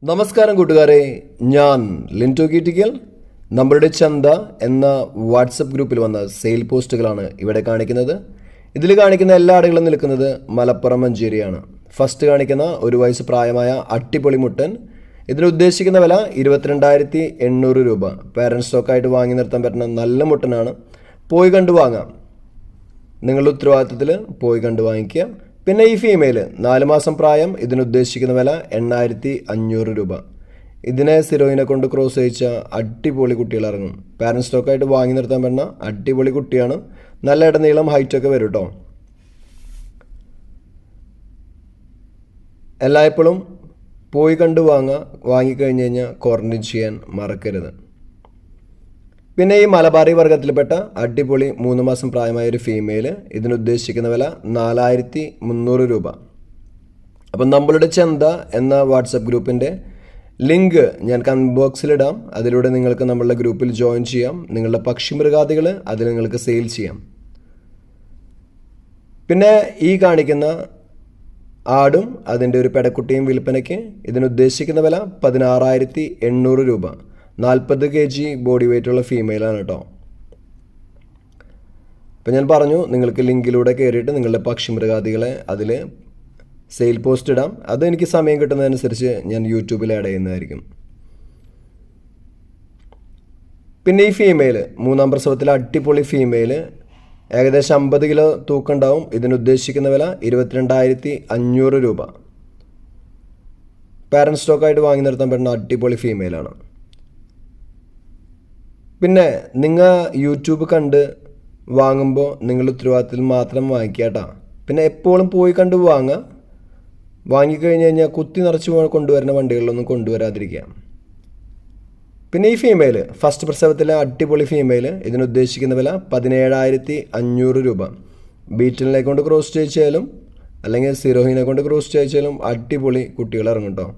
നമസ്കാരം കൂട്ടുകാരെ, ഞാൻ ലിൻറ്റോ കീറ്റിക്കൽ. നമ്മളുടെ ചന്ത എന്ന വാട്സപ്പ് ഗ്രൂപ്പിൽ വന്ന സെയിൽ പോസ്റ്റുകളാണ് ഇവിടെ കാണിക്കുന്നത്. ഇതിൽ കാണിക്കുന്ന എല്ലാ ആടുകളും നിൽക്കുന്നത് മലപ്പുറം മഞ്ചേരിയാണ്. ഫസ്റ്റ് കാണിക്കുന്ന 1 വയസ്സ് പ്രായമായ അട്ടിപ്പൊളി മുട്ടൻ. ഇതിന് ഉദ്ദേശിക്കുന്ന വില 22,800 രൂപ. പാരൻറ് സ്റ്റോക്കായിട്ട് വാങ്ങി നിർത്താൻ പറ്റുന്ന നല്ല മുട്ടനാണ്. പോയി കണ്ടു വാങ്ങാം. നിങ്ങളുടെ ഉത്തരവാദിത്തത്തിൽ പോയി കണ്ടു വാങ്ങിക്കുക. പിന്നെ ഈ ഫീമെയിൽ 4 മാസം പ്രായം. ഇതിന് ഉദ്ദേശിക്കുന്ന വില 8,500 രൂപ. ഇതിനെ സിറോയിനെ കൊണ്ട് ക്രോസ് ചെയ്യിച്ച അടിപൊളി കുട്ടികൾ ഇറങ്ങും. പാരൻറ് സ്റ്റോക്കായിട്ട് വാങ്ങി നിർത്താൻ പറ്റുന്ന അടിപൊളി കുട്ടിയാണ്. നല്ല ഇടനീളം ഹൈറ്റൊക്കെ വരും കേട്ടോ. എല്ലായ്പ്പോഴും പോയി കണ്ട് വാങ്ങിക്കഴിഞ്ഞ് കഴിഞ്ഞാൽ ക്വാറന്റൈൻ ചെയ്യാൻ മറക്കരുത്. പിന്നെ ഈ മലബാറി വർഗത്തിൽപ്പെട്ട അടിപൊളി 3 മാസം പ്രായമായ ഒരു ഫീമെയിൽ. ഇതിന് ഉദ്ദേശിക്കുന്ന വില 4,300 രൂപ. അപ്പം നമ്മളുടെ ചന്ത എന്ന വാട്സപ്പ് ഗ്രൂപ്പിൻ്റെ ലിങ്ക് ഞാൻ കമൻറ്റ് ബോക്സിലിടാം. അതിലൂടെ നിങ്ങൾക്ക് നമ്മളുടെ ഗ്രൂപ്പിൽ ജോയിൻ ചെയ്യാം. നിങ്ങളുടെ പക്ഷിമൃഗാദികൾ അതിൽ നിങ്ങൾക്ക് സെയിൽ ചെയ്യാം. പിന്നെ ഈ കാണിക്കുന്ന ആടും അതിൻ്റെ ഒരു പെടക്കുട്ടിയും വിൽപ്പനയ്ക്ക്. ഇതിന് ഉദ്ദേശിക്കുന്ന വില 16,800 രൂപ. 40 kg ബോഡി വെയ്റ്റുള്ള ഫീമെയിലാണ് കേട്ടോ. അപ്പം ഞാൻ പറഞ്ഞു, നിങ്ങൾക്ക് ലിങ്കിലൂടെ കയറിയിട്ട് നിങ്ങളുടെ പക്ഷിമൃഗാദികളെ അതിൽ സെയിൽ പോസ്റ്റ് ഇടാം. അത് എനിക്ക് സമയം കിട്ടുന്നതനുസരിച്ച് ഞാൻ യൂട്യൂബിൽ ആഡ് ചെയ്യുന്നതായിരിക്കും. പിന്നെ ഈ ഫീമെയിൽ 3-ാം പ്രസവത്തിലെ അടിപൊളി ഫീമെയിൽ. ഏകദേശം 50 കിലോ തൂക്കം ഉണ്ടാവും. ഇതിന് ഉദ്ദേശിക്കുന്ന വില 22,500 രൂപ. പാരൻറ് സ്റ്റോക്കായിട്ട് വാങ്ങി നിർത്താൻ പറ്റുന്ന അടിപൊളി ഫീമെയിലാണ്. പിന്നെ നിങ്ങൾ യൂട്യൂബ് കണ്ട് വാങ്ങുമ്പോൾ നിങ്ങളുടെ ഉത്തരവാദിത്തത്തിൽ മാത്രം വാങ്ങിക്കുക കേട്ടോ. പിന്നെ എപ്പോഴും പോയി കണ്ട് വാങ്ങിക്കഴിഞ്ഞ് കഴിഞ്ഞാൽ കുത്തി നിറച്ച് കൊണ്ടുവരുന്ന വണ്ടികളിലൊന്നും കൊണ്ടുവരാതിരിക്കുക. പിന്നെ ഈ ഫീമെയിൽ ഫസ്റ്റ് പ്രസവത്തിലെ അടിപൊളി ഫീമെയിൽ. ഇതിന് ഉദ്ദേശിക്കുന്ന വില 17,500 രൂപ. ബീറ്റലിനെ കൊണ്ട് ക്രോസ് ചെയ്യിച്ചാലും അല്ലെങ്കിൽ സിറോഹിനെ കൊണ്ട് ക്രോസ് ചെയ്യിച്ചാലും അടിപൊളി കുട്ടികൾ ഇറങ്ങും കേട്ടോ.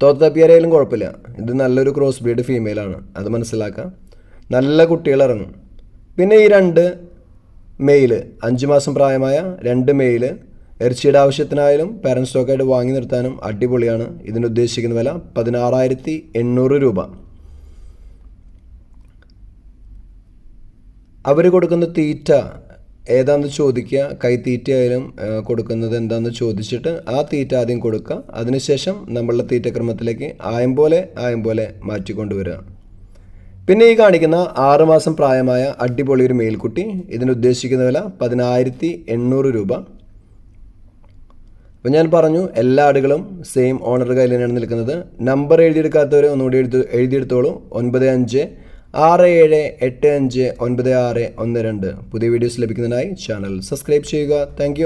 തോത്തപ്പിയാരായാലും കുഴപ്പമില്ല. ഇത് നല്ലൊരു ക്രോസ് ബ്രീഡ് ഫീമെയിലാണ്, അത് മനസ്സിലാക്കാം. നല്ല കുട്ടികൾ ഇറങ്ങും. പിന്നെ ഈ 2 മെയിൽ 5 മാസം പ്രായമായ 2 മെയിൽ ഇറച്ചിയുടെ ആവശ്യത്തിനായാലും പാരൻറ് സ്റ്റോക്കായിട്ട് വാങ്ങി നിർത്താനും അടിപൊളിയാണ്. ഇതിന് ഉദ്ദേശിക്കുന്ന വില 16,800 രൂപ. അവർ കൊടുക്കുന്ന തീറ്റ ഏതാണെന്ന് ചോദിക്കുക. കൈത്തീറ്റയായാലും കൊടുക്കുന്നത് എന്താണെന്ന് ചോദിച്ചിട്ട് ആ തീറ്റ ആദ്യം കൊടുക്കുക. അതിനുശേഷം നമ്മളുടെ തീറ്റക്രമത്തിലേക്ക് ആയം പോലെ മാറ്റിക്കൊണ്ടുവരിക. പിന്നെ ഈ കാണിക്കുന്ന 6 മാസം പ്രായമായ അടിപൊളി ഒരു മേൽക്കുട്ടി. ഇതിന് ഉദ്ദേശിക്കുന്ന വില 10,800 രൂപ. അപ്പം ഞാൻ പറഞ്ഞു, എല്ലാ ആടുകളും സെയിം ഓണർ കയ്യിൽ തന്നെയാണ് നിൽക്കുന്നത്. നമ്പർ എഴുതിയെടുക്കാത്തവർ ഒന്നുകൂടി എഴുതിയെടുത്തോളൂ. 9567859612. പുതിയ വീഡിയോസ് ലഭിക്കുന്നതിനായി ചാനൽ സബ്സ്ക്രൈബ് ചെയ്യുക. താങ്ക്